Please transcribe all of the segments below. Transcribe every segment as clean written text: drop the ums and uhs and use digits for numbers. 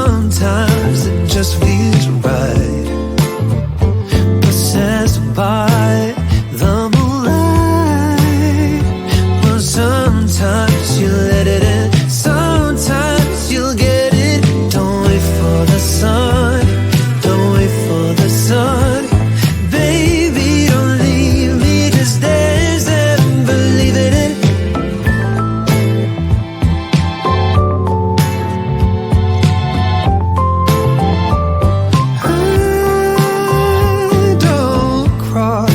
sometimes it just feels right, possessed by the moonlight. Well, sometimes you let it in, sometimes you'll get it. Don't wait for the sun, don't wait for the sun. Baby, don't leave me, just dance and believe in it. Don't cross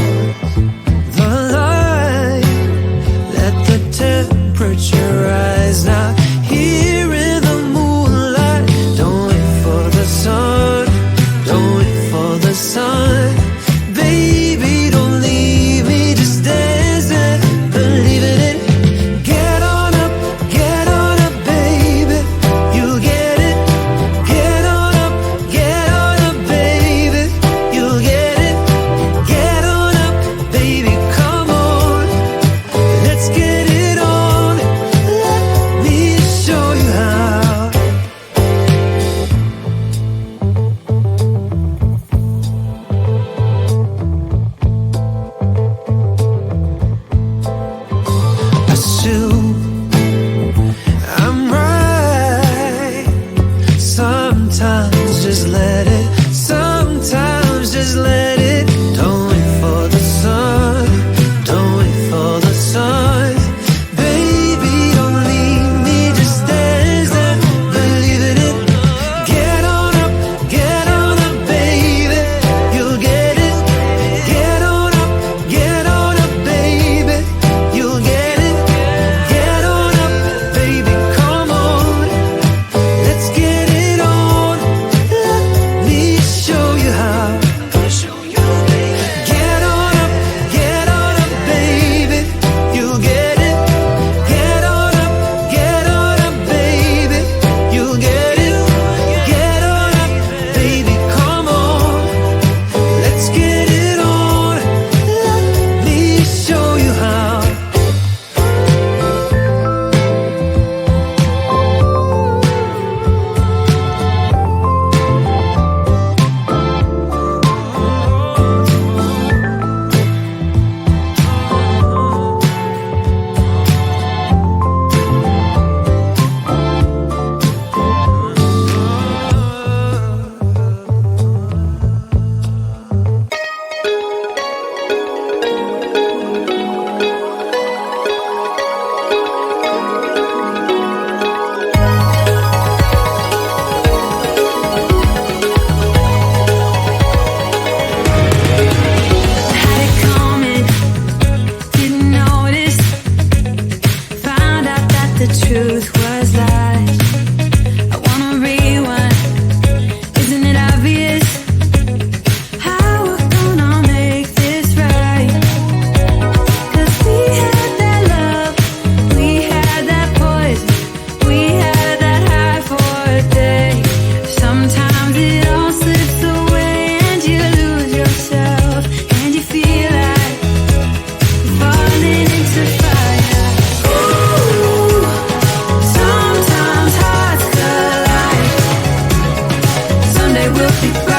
the line, let the temperature rise now. Here in the moonlight, don't wait for the sun, don't wait for the sun. Baby, don't leave me, just dance and believe in it. Get on up, baby, you'll get it. Get on up, baby, you'll get it. Get on up, baby, come on, let's get it on. Let me show you how. Assume I'm right. Sometimes just let it, sometimes just let it. Don't wait for the sun, don't wait for the sun. Baby, don't leave me, just dance and believe in it. Get on up, baby, you'll get it. Get on up, baby, you'll get it. Get on up, baby, come on, let's get it on. Let me show you how. Get on up, baby, you'll get it. Get on up, baby, you'll get it. Get on up, baby, come on, let's get it on. Let me show you how. Had it coming, didn't notice. Found out that the truth was lies. I wanna rewind, isn't it obvious? How we're gonna make this right? 'Cause we had that love, we had that poison, we had that high for a day. Sometimes it all slips away and you lose yourself, and you feel like you're falling into fire. Ooh, sometimes hearts collide. Someday we'll be bright.